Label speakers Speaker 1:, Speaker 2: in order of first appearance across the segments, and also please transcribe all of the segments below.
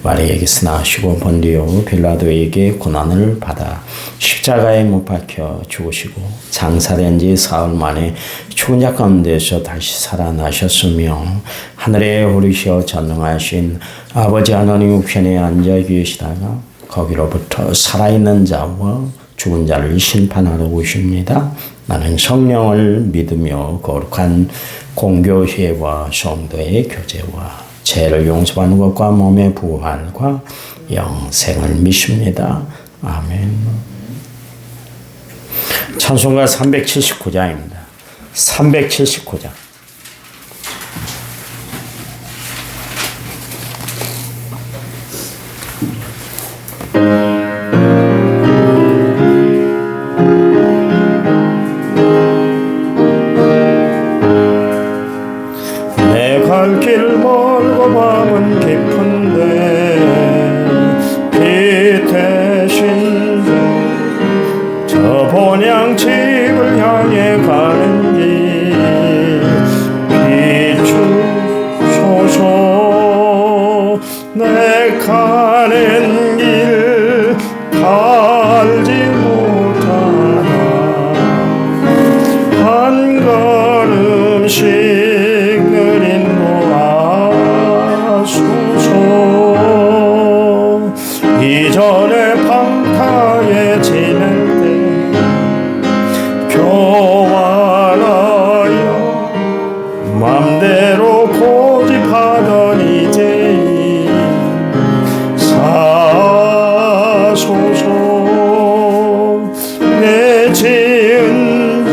Speaker 1: 마리아에게서 나시고 본디오 빌라도에게 고난을 받아 십자가에 못 박혀 죽으시고 장사된 지 사흘 만에 죽은 자 가운데서 다시 살아나셨으며 하늘에 오르시어 전능하신 아버지 하나님 우편에 앉아 계시다가 거기로부터 살아있는 자와 죽은 자를 심판하러 오십니다. 나는 성령을 믿으며 거룩한 공교회와 성도의 교제와 죄를 용서받는 것과 몸의 부활과 영생을 믿습니다. 아멘. 찬송가 379장입니다. 379장. 내 갈 길 멀고 밤은 깊은데 빛 대신 저 본향집을 향해 가는 길 비추소서. 내 가는 길 달지 못하나 한 걸음씩 늘 인도하소서. 이전에 방탕에 지낼 때 교활하여 맘대로 고집하던 이제 사소서. 내 지은 죄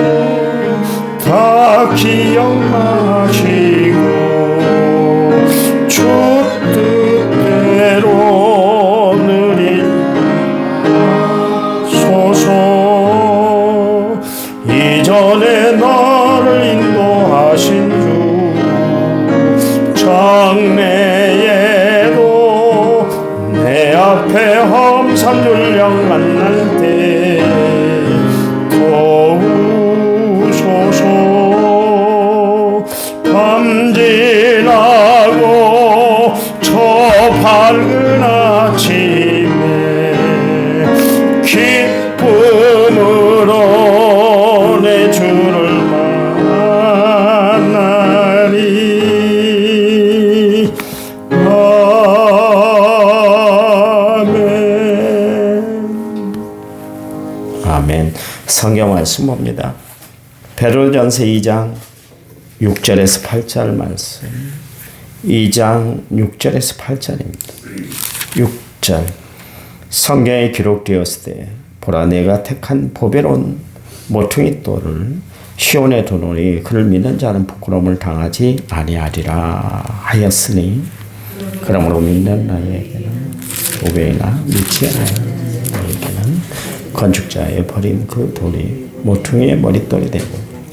Speaker 1: 다 기억나시고 주 뜻대로 늘 인도하소서. 이전에 나를 인도하신 주 장래에도 내 앞에 험산줄령 만날 때 도우소서. 밤 지나고 저 밝은 아침에 기쁨으로 내 주를 만나리. 아멘. 아멘. 성경 말씀 봅니다. 베드로전서 2장 6절에서 8절 말씀. 2장 6절에서 8절입니다. 6절. 성경에 기록되었을 때 보라 내가 택한 보배로운 모퉁이 돌을 시온에 두노니 그를 믿는 자는 부끄러움을 당하지 아니하리라 하였으니 그러므로 믿는 나에게는 보배이나 믿지 않는 나에게는 건축자의 버린 그 돌이 모퉁이의 머릿돌이 되고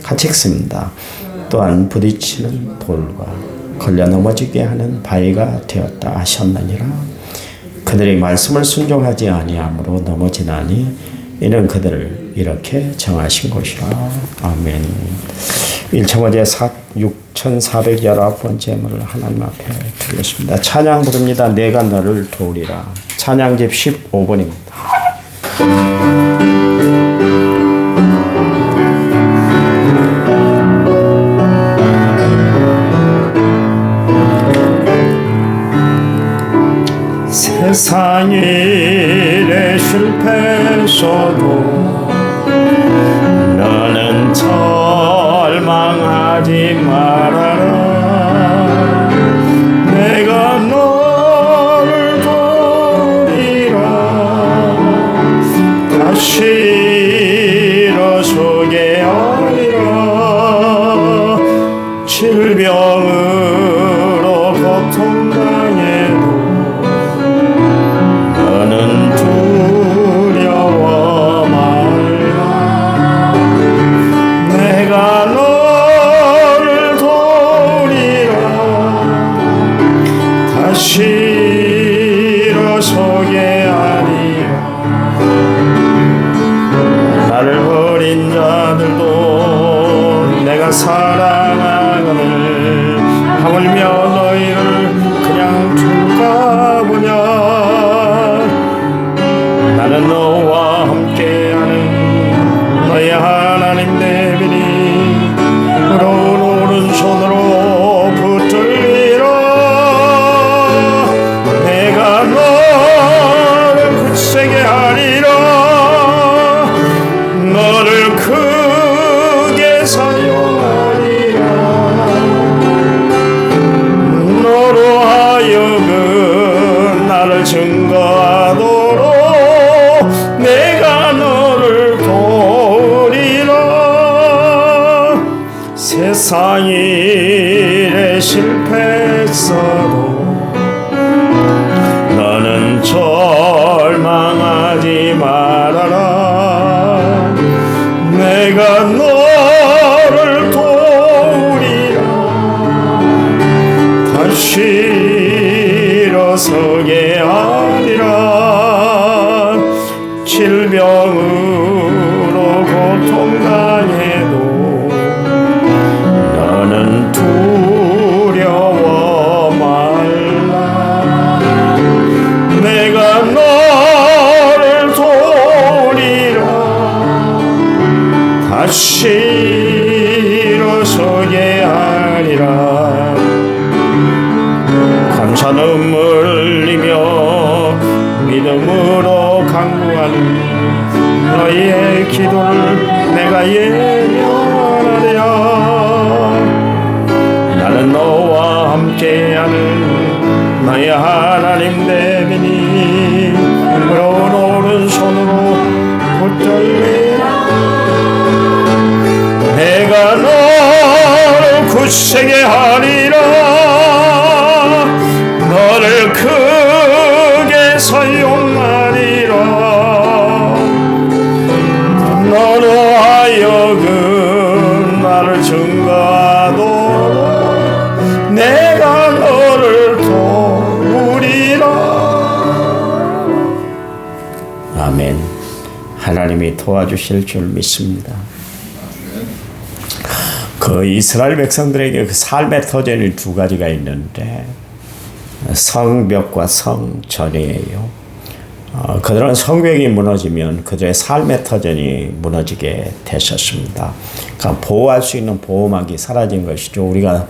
Speaker 1: 같이 읽습니다. 또한 부딪히는 돌과 걸려 넘어지게 하는 바위가 되었다 하셨느니라. 그들이 말씀을 순종하지 아니함으로 넘어지나니 이는 그들을 이렇게 정하신 것이라. 아멘. 1청어제 6419번째 예물을 하나님 앞에 드리겠습니다. 찬양 부릅니다. 내가 너를 도우리라. 찬양집 15번입니다. 세상 일에 실패했어도 너는 절망하지 말아라. 내가 너를 도우리라. 다시 일어서게 하리라. 질병으로 고통당해도 너는 두려워 말라. 내가 너를 도우리라. 다시 일어서게 하리라. 나를 버린 자들도 내가 사랑하거늘 하물며 너희를 그냥 둘까 보냐. 나를 증거하도록 내가 너를 도우리라. 세상 일에 실패했어도 너는 절망하지 말아라. 내가 너를 도우리라. 다시 일어서게 하리라. 질병으로 고통당해도 너는 두려워 말라. 내가 너를 도우리라. 다시 일어서게 하리라. 감사 눈물 흘리며 믿음으로 간구하니 너희의 기도를 내가 예언하리라. 나는 너와 함께하는 너희 하나님 되리니 부드러운 오른손으로 붙들리라. 내가 너를 굳세게 하리라. 너를 크게 사용하리라. 너로 하여금 나를 증거하도록 내가 너를 도우리라. 아멘. 하나님이 도와주실 줄 믿습니다. 그 이스라엘 백성들에게 그 삶의 터전이 두 가지가 있는데 성벽과 성전이에요. 그들은 성벽이 무너지면 그들의 삶의 터전이 무너지게 되셨습니다. 그러니까 보호할 수 있는 보호막이 사라진 것이죠. 우리가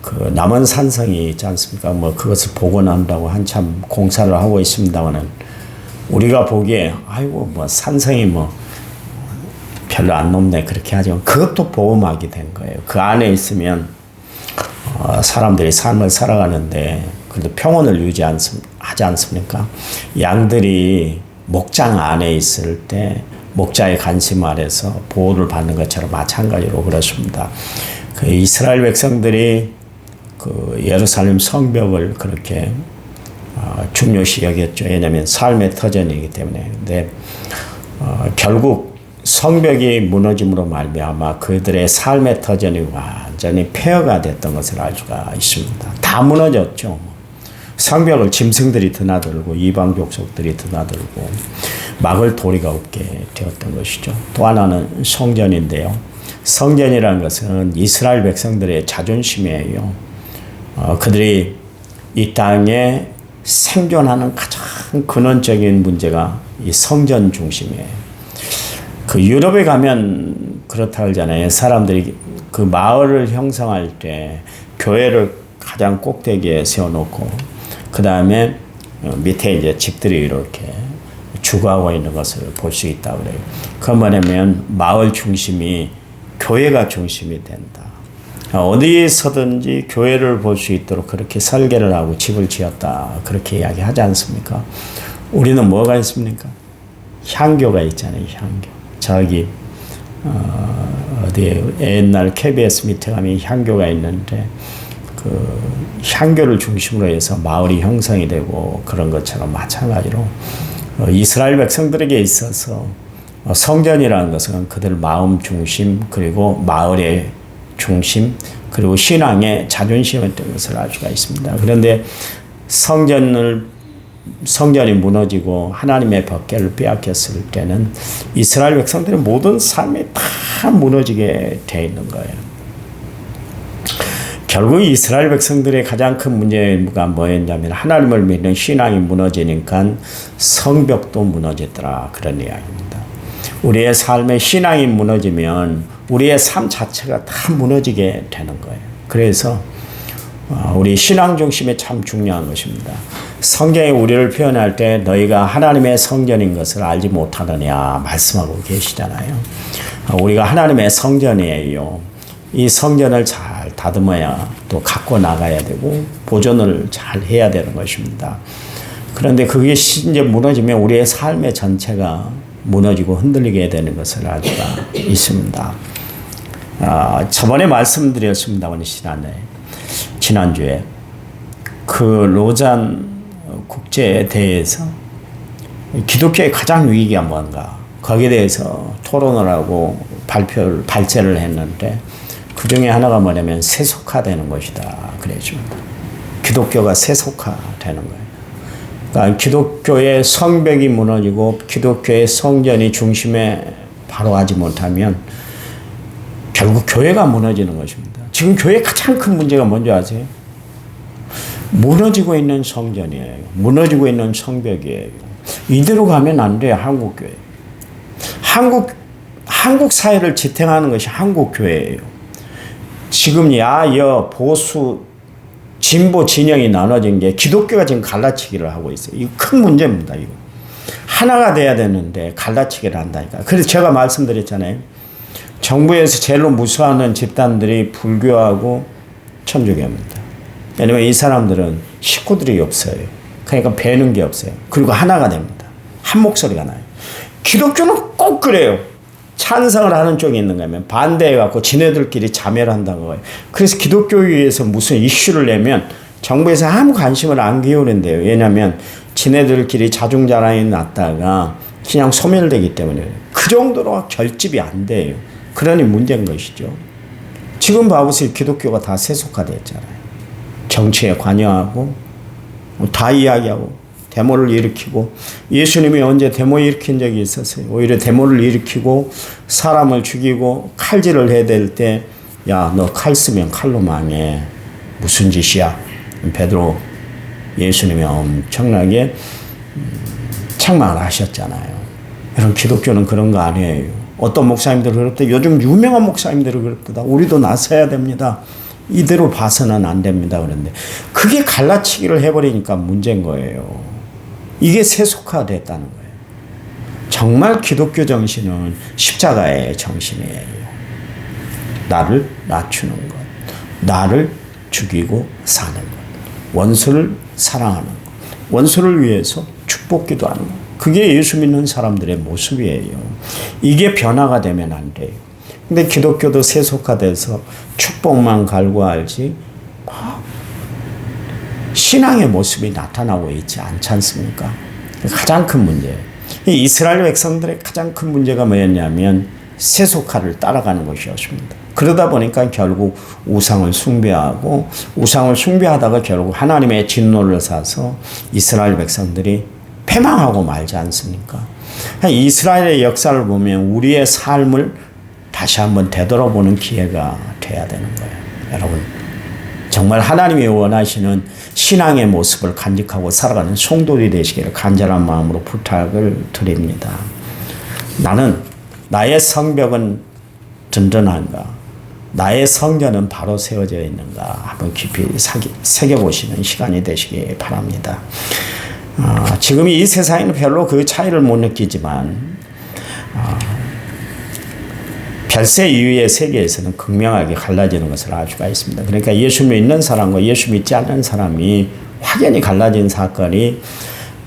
Speaker 1: 그 남은 산성이 있지 않습니까? 뭐 그것을 복원한다고 한참 공사를 하고 있습니다만은 우리가 보기에 아이고 뭐 산성이 뭐 별로 안 높네 그렇게 하지만 그것도 보호막이 된 거예요. 그 안에 있으면 사람들이 삶을 살아가는데 그래도 평온을 하지 않습니까? 양들이 목장 안에 있을 때 목자의 관심 아래서 보호를 받는 것처럼 마찬가지로 그렇습니다. 그 이스라엘 백성들이 그 예루살렘 성벽을 그렇게 중요시 여겼죠. 왜냐하면 삶의 터전이기 때문에. 근데 결국 성벽이 무너짐으로 말미암아 그들의 삶의 터전이 완전히 폐허가 됐던 것을 알 수가 있습니다. 다 무너졌죠. 성벽을 짐승들이 드나들고 이방 족속들이 드나들고 막을 도리가 없게 되었던 것이죠. 또 하나는 성전인데요. 성전이라는 것은 이스라엘 백성들의 자존심이에요. 그들이 이 땅에 생존하는 가장 근원적인 문제가 이 성전 중심이에요. 그 유럽에 가면 그렇다 그러잖아요. 사람들이 그 마을을 형성할 때 교회를 가장 꼭대기에 세워놓고 그 다음에 밑에 이제 집들이 이렇게 주거하고 있는 것을 볼 수 있다고 그래요. 그건 뭐냐면 마을 중심이 교회가 중심이 된다. 어디서든지 교회를 볼 수 있도록 그렇게 설계를 하고 집을 지었다. 그렇게 이야기하지 않습니까? 우리는 뭐가 있습니까? 향교가 있잖아요. 향교. 저기 어디에 옛날 KBS 밑에 가면 향교가 있는데 그 향교를 중심으로 해서 마을이 형성이 되고 그런 것처럼 마찬가지로 이스라엘 백성들에게 있어서 성전이라는 것은 그들 마음 중심 그리고 마을의 중심 그리고 신앙의 자존심이었던 것을 알 수가 있습니다. 그런데 성전이 무너지고 하나님의 법궤를 빼앗겼을 때는 이스라엘 백성들의 모든 삶이 다 무너지게 되어 있는 거예요. 결국 이스라엘 백성들의 가장 큰 문제가 뭐였냐면 하나님을 믿는 신앙이 무너지니까 성벽도 무너지더라 그런 이야기입니다. 우리의 삶의 신앙이 무너지면 우리의 삶 자체가 다 무너지게 되는 거예요. 그래서 우리 신앙 중심이 참 중요한 것입니다. 성경에 우리를 표현할 때 너희가 하나님의 성전인 것을 알지 못하느냐 말씀하고 계시잖아요. 우리가 하나님의 성전이에요. 이 성전을 잘 다듬어야 또 갖고 나가야 되고 보존을 잘 해야 되는 것입니다. 그런데 그게 이제 무너지면 우리의 삶의 전체가 무너지고 흔들리게 되는 것을 알 수가 있습니다. 저번에 말씀드렸습니다만 지난주에 그 로잔 국제대회에서 기독교의 가장 위기가 뭔가 거기에 대해서 토론을 하고 발제를 했는데 그 중에 하나가 뭐냐면 세속화되는 것이다 그래줍니다. 기독교가 세속화되는 거예요. 그러니까 기독교의 성벽이 무너지고 기독교의 성전이 중심에 바로 하지 못하면 결국 교회가 무너지는 것입니다. 지금 교회의 가장 큰 문제가 뭔지 아세요? 무너지고 있는 성전이에요. 무너지고 있는 성벽이에요. 이대로 가면 안 돼요. 한국교회. 한국 사회를 지탱하는 것이 한국교회예요. 지금 야여 보수 진보 진영이 나눠진 게 기독교가 지금 갈라치기를 하고 있어요. 이거 큰 문제입니다. 이거 하나가 돼야 되는데 갈라치기를 한다니까. 그래서 제가 말씀드렸잖아요. 정부에서 제일로 무서워하는 집단들이 불교하고 천주교입니다. 왜냐면 이 사람들은 식구들이 없어요. 그러니까 배는 게 없어요. 그리고 하나가 됩니다. 한 목소리가 나요. 기독교는 꼭 그래요. 찬성을 하는 쪽이 있는 거면 반대해갖고 지네들끼리 자멸을 한다는 거예요. 그래서 기독교에 의해서 무슨 이슈를 내면 정부에서 아무 관심을 안 기울인대요. 왜냐하면 지네들끼리 자중자랑이 났다가 그냥 소멸되기 때문에 그 정도로 결집이 안 돼요. 그러니 문제인 것이죠. 지금 봐보세요. 기독교가 다 세속화됐잖아요. 정치에 관여하고 다 이야기하고 데모를 일으키고 예수님이 언제 데모 일으킨 적이 있었어요. 오히려 데모를 일으키고 사람을 죽이고 칼질을 해야 될 때 야, 너 칼 쓰면 칼로 망해. 무슨 짓이야. 베드로 예수님이 엄청나게 책망을 하셨잖아요. 여러분 기독교는 그런 거 아니에요. 어떤 목사님들 그렇다. 요즘 유명한 목사님들이 그렇다. 우리도 나서야 됩니다. 이대로 봐서는 안 됩니다. 그런데 그게 갈라치기를 해버리니까 문제인 거예요. 이게 세속화됐다는 거예요. 정말 기독교 정신은 십자가의 정신이에요. 나를 낮추는 것, 나를 죽이고 사는 것, 원수를 사랑하는 것, 원수를 위해서 축복기도 하는 것. 그게 예수 믿는 사람들의 모습이에요. 이게 변화가 되면 안 돼요. 근데 기독교도 세속화돼서 축복만 갈구하지 신앙의 모습이 나타나고 있지 않지 않습니까? 가장 큰 문제예요. 이스라엘 백성들의 가장 큰 문제가 뭐였냐면 세속화를 따라가는 것이었습니다. 그러다 보니까 결국 우상을 숭배하고 우상을 숭배하다가 결국 하나님의 진노를 사서 이스라엘 백성들이 패망하고 말지 않습니까? 이스라엘의 역사를 보면 우리의 삶을 다시 한번 되돌아보는 기회가 돼야 되는 거예요. 여러분 정말 하나님이 원하시는 신앙의 모습을 간직하고 살아가는 성도들이 되시기를 간절한 마음으로 부탁을 드립니다. 나의 성벽은 든든한가? 나의 성전은 바로 세워져 있는가? 한번 깊이 새겨보시는 시간이 되시기 바랍니다. 지금 이 세상에는 별로 그 차이를 못 느끼지만 별세 이후의 세계에서는 극명하게 갈라지는 것을 알 수가 있습니다. 그러니까 예수 믿는 사람과 예수 믿지 않는 사람이 확연히 갈라진 사건이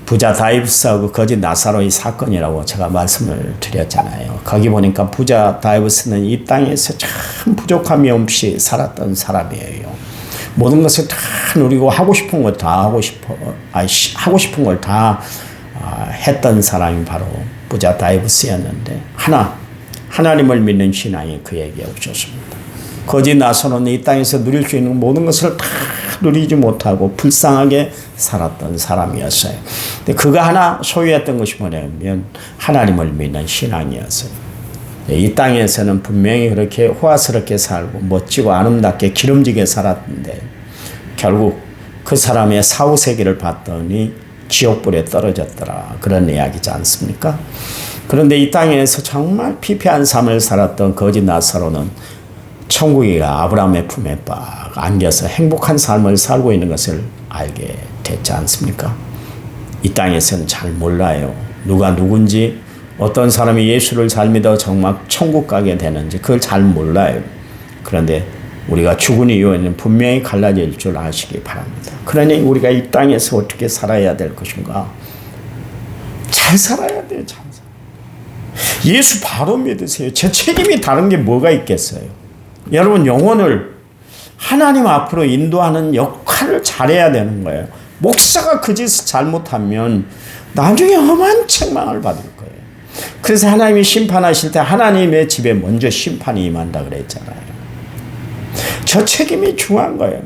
Speaker 1: 부자 다이브스하고 거짓 나사로의 사건이라고 제가 말씀을 드렸잖아요. 거기 보니까 부자 다이브스는 이 땅에서 참 부족함이 없이 살았던 사람이에요. 모든 것을 다 누리고 하고 싶은 걸 다 하고 싶은 걸 다 했던 사람이 바로 부자 다이브스였는데 하나님을 믿는 신앙이 그에게 없었습니다. 거짓 나사로는 이 땅에서 누릴 수 있는 모든 것을 다 누리지 못하고 불쌍하게 살았던 사람이었어요. 근데 그가 하나 소유했던 것이 뭐냐면 하나님을 믿는 신앙이었어요. 이 땅에서는 분명히 그렇게 호화스럽게 살고 멋지고 아름답게 기름지게 살았는데 결국 그 사람의 사후세계를 봤더니 지옥불에 떨어졌더라. 그런 이야기지 않습니까? 그런데 이 땅에서 정말 피폐한 삶을 살았던 거짓 나사로는 천국이가 아브라함의 품에 빡 안겨서 행복한 삶을 살고 있는 것을 알게 됐지 않습니까? 이 땅에서는 잘 몰라요. 누가 누군지 어떤 사람이 예수를 잘 믿어 정말 천국 가게 되는지 그걸 잘 몰라요. 그런데 우리가 죽은 이후에는 분명히 갈라질 줄 아시기 바랍니다. 그러니 우리가 이 땅에서 어떻게 살아야 될 것인가? 잘 살아야 돼요. 잘 살아야. 예수 바로 믿으세요. 제 책임이 다른 게 뭐가 있겠어요? 여러분 영혼을 하나님 앞으로 인도하는 역할을 잘해야 되는 거예요. 목사가 그 짓을 잘못하면 나중에 험한 책망을 받을 거예요. 그래서 하나님이 심판하실 때 하나님의 집에 먼저 심판이 임한다 그랬잖아요. 저 책임이 중요한 거예요.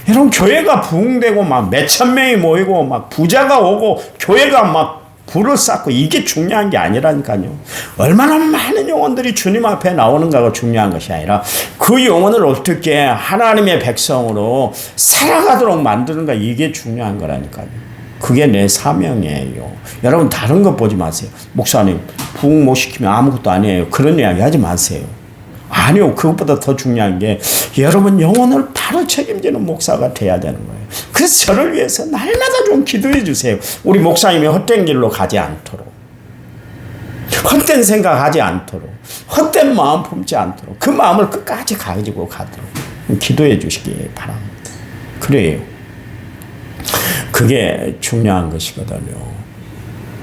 Speaker 1: 여러분 교회가 부흥되고 막 몇천 명이 모이고 막 부자가 오고 교회가 막 불을 쌓고 이게 중요한 게 아니라니까요. 얼마나 많은 영혼들이 주님 앞에 나오는가가 중요한 것이 아니라 그 영혼을 어떻게 하나님의 백성으로 살아가도록 만드는가 이게 중요한 거라니까요. 그게 내 사명이에요. 여러분 다른 거 보지 마세요. 목사님 부흥 못 시키면 아무것도 아니에요. 그런 이야기 하지 마세요. 아니요. 그것보다 더 중요한 게 여러분 영혼을 바로 책임지는 목사가 돼야 되는 거예요. 그래서 저를 위해서 날마다 좀 기도해 주세요. 우리 목사님이 헛된 길로 가지 않도록, 헛된 생각하지 않도록, 헛된 마음 품지 않도록 그 마음을 끝까지 가지고 가도록 기도해 주시기 바랍니다. 그래요. 그게 중요한 것이거든요.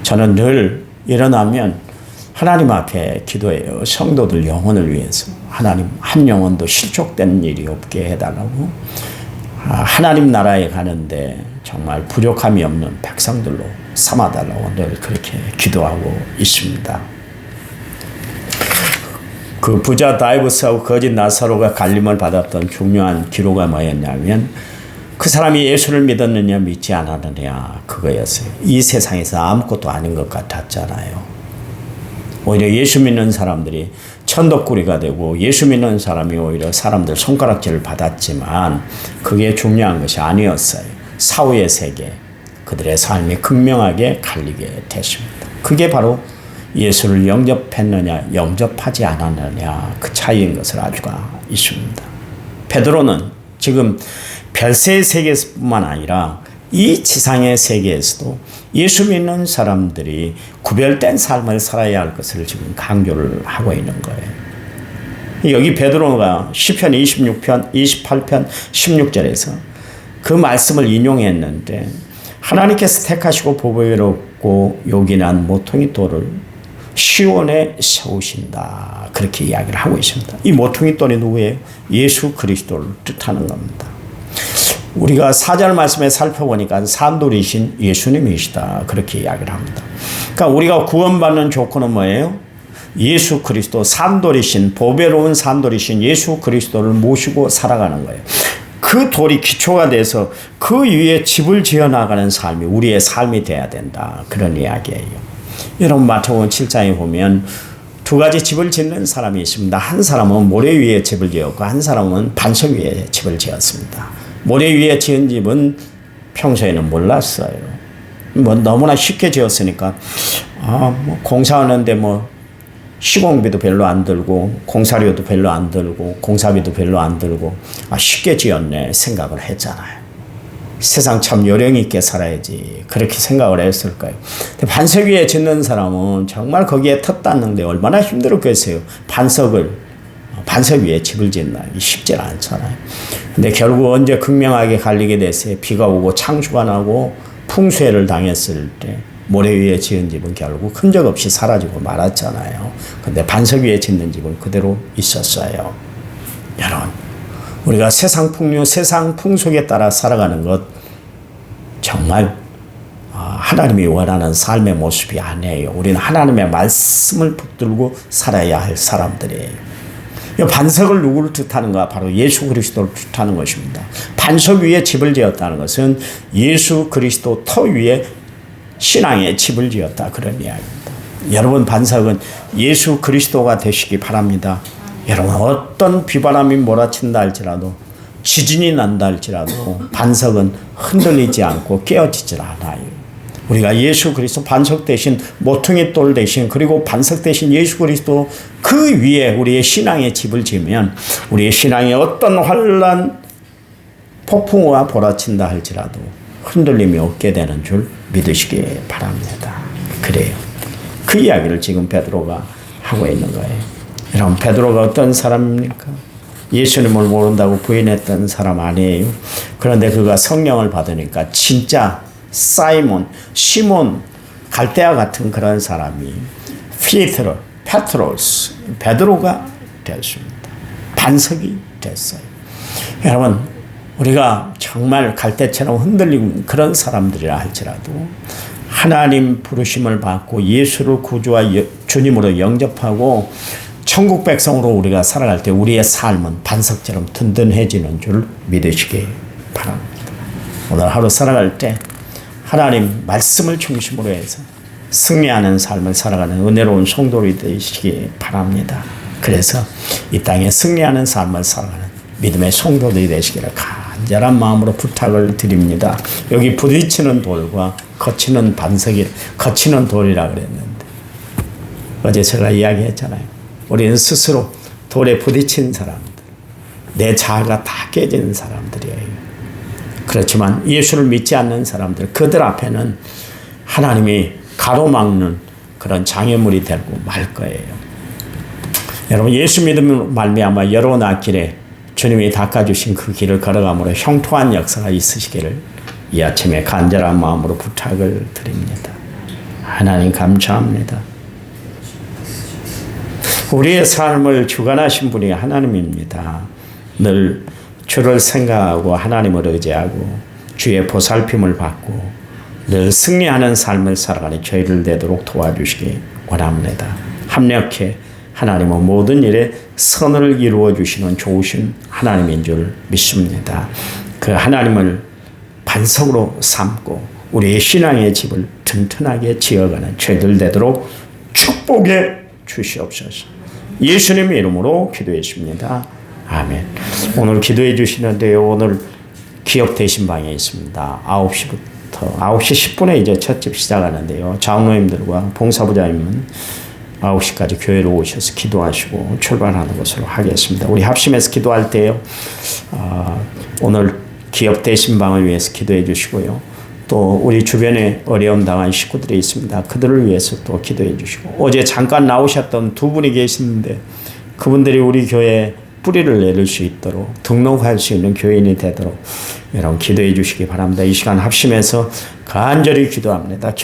Speaker 1: 저는 늘 일어나면 하나님 앞에 기도해요. 성도들 영혼을 위해서. 하나님 한 영혼도 실족되는 일이 없게 해달라고. 하나님 나라에 가는데 정말 부족함이 없는 백성들로 삼아달라고 늘 그렇게 기도하고 있습니다. 그 부자 다이브스하고 거짓 나사로가 갈림을 받았던 중요한 기로가 뭐였냐면 그 사람이 예수를 믿었느냐 믿지 않았느냐 그거였어요. 이 세상에서 아무것도 아닌 것 같았잖아요. 오히려 예수 믿는 사람들이 천덕꾸리가 되고 예수 믿는 사람이 오히려 사람들 손가락질을 받았지만 그게 중요한 것이 아니었어요. 사후의 세계, 그들의 삶이 극명하게 갈리게 됐습니다. 그게 바로 예수를 영접했느냐 영접하지 않았느냐 그 차이인 것을 알 수가 있습니다. 베드로는 지금 별세의 세계뿐만 아니라 이 지상의 세계에서도 예수 믿는 사람들이 구별된 삶을 살아야 할 것을 지금 강조를 하고 있는 거예요. 여기 베드로가 시편 26편, 28편, 16절에서 그 말씀을 인용했는데 하나님께서 택하시고 보배롭고 요긴한 모퉁이 돌을 시온에 세우신다. 그렇게 이야기를 하고 있습니다. 이 모퉁이 돌이 누구예요? 예수 그리스도를 뜻하는 겁니다. 우리가 4절 말씀에 살펴보니까 산돌이신 예수님이시다. 그렇게 이야기를 합니다. 그러니까 우리가 구원받는 조건은 뭐예요? 예수 그리스도 산돌이신 보배로운 산돌이신 예수 그리스도를 모시고 살아가는 거예요. 그 돌이 기초가 돼서 그 위에 집을 지어나가는 삶이 우리의 삶이 돼야 된다. 그런 이야기예요. 여러분 마태복음 7장에 보면 두 가지 집을 짓는 사람이 있습니다. 한 사람은 모래 위에 집을 지었고 한 사람은 반석 위에 집을 지었습니다. 모래 위에 지은 집은 평소에는 몰랐어요. 뭐 너무나 쉽게 지었으니까 공사하는데 시공비도 별로 안 들고 공사료도 별로 안 들고 공사비도 별로 안 들고 쉽게 지었네 생각을 했잖아요. 세상 참 요령 있게 살아야지 그렇게 생각을 했을 거예요. 근데 반석 위에 짓는 사람은 정말 거기에 텄 닿는데 얼마나 힘들었겠어요. 반석 위에 집을 짓나 쉽지 않잖아요. 근데 결국 언제 극명하게 갈리게 됐어요. 비가 오고 창수가 나고 풍수해를 당했을 때 모래 위에 지은 집은 결국 흔적 없이 사라지고 말았잖아요. 근데 반석 위에 짓는 집은 그대로 있었어요. 여러분, 우리가 세상 풍요, 세상 풍속에 따라 살아가는 것 정말 하나님이 원하는 삶의 모습이 아니에요. 우리는 하나님의 말씀을 붙들고 살아야 할 사람들이에요. 반석을 누구를 뜻하는가? 바로 예수 그리스도를 뜻하는 것입니다. 반석 위에 집을 지었다는 것은 예수 그리스도 터 위에 신앙의 집을 지었다. 그런 이야기입니다. 여러분 반석은 예수 그리스도가 되시기 바랍니다. 여러분 어떤 비바람이 몰아친다 할지라도 지진이 난다 할지라도 반석은 흔들리지 않고 깨어지질 않아요. 우리가 예수 그리스도 반석 대신 모퉁이 돌 대신 그리고 반석 대신 예수 그리스도 그 위에 우리의 신앙의 집을 지으면 우리의 신앙에 어떤 환난 폭풍우가 몰아친다 할지라도 흔들림이 없게 되는 줄 믿으시기 바랍니다. 그래요. 그 이야기를 지금 베드로가 하고 있는 거예요. 여러분 베드로가 어떤 사람입니까? 예수님을 모른다고 부인했던 사람 아니에요. 그런데 그가 성령을 받으니까 진짜 시몬 갈대아 같은 그런 사람이 페트로스 베드로가 되었습니다. 반석이 됐어요. 여러분, 우리가 정말 갈대처럼 흔들리고 그런 사람들이라 할지라도 하나님 부르심을 받고 예수를 구주와 주님으로 영접하고 천국 백성으로 우리가 살아갈 때 우리의 삶은 반석처럼 든든해지는 줄 믿으시기 바랍니다. 오늘 하루 살아갈 때 하나님 말씀을 중심으로 해서 승리하는 삶을 살아가는 은혜로운 성도들이 되시기 바랍니다. 그래서 이 땅에 승리하는 삶을 살아가는 믿음의 성도들이 되시기를 간절한 마음으로 부탁을 드립니다. 여기 부딪히는 돌과 거치는 반석이 거치는 돌이라 그랬는데 어제 제가 이야기했잖아요. 우리는 스스로 돌에 부딪힌 사람들, 내 자아가 다 깨지는 사람들이에요. 그렇지만 예수를 믿지 않는 사람들, 그들 앞에는 하나님이 가로막는 그런 장애물이 되고 말 거예요. 여러분, 예수 믿음으로 말미암아 여러 앞길에 주님이 닦아주신 그 길을 걸어감으로 형통한 역사가 있으시기를 이 아침에 간절한 마음으로 부탁을 드립니다. 하나님 감사합니다. 우리의 삶을 주관하신 분이 하나님입니다. 늘 주를 생각하고 하나님을 의지하고 주의 보살핌을 받고 늘 승리하는 삶을 살아가는 저희를 되도록 도와주시기 원합니다. 합력해 하나님은 모든 일에 선을 이루어 주시는 좋으신 하나님인 줄 믿습니다. 그 하나님을 반석으로 삼고 우리의 신앙의 집을 튼튼하게 지어가는 저희들 되도록 축복해 주시옵소서. 예수님의 이름으로 기도했습니다. 아멘. 오늘 기도해 주시는데요. 오늘 기업 대신방에 있습니다. 9시부터 9시 10분에 이제 첫집 시작하는데요. 장로님들과 봉사부장님은 9시까지 교회로 오셔서 기도하시고 출발하는 것으로 하겠습니다. 우리 합심해서 기도할 때요. 오늘 기업 대신방을 위해서 기도해 주시고요. 또 우리 주변에 어려움 당한 식구들이 있습니다. 그들을 위해서 또 기도해 주시고 어제 잠깐 나오셨던 두 분이 계시는데 그분들이 우리 교회에 뿌리를 내릴 수 있도록 등록할 수 있는 교인이 되도록 여러분 기도해 주시기 바랍니다. 이 시간 합심해서 간절히 기도합니다.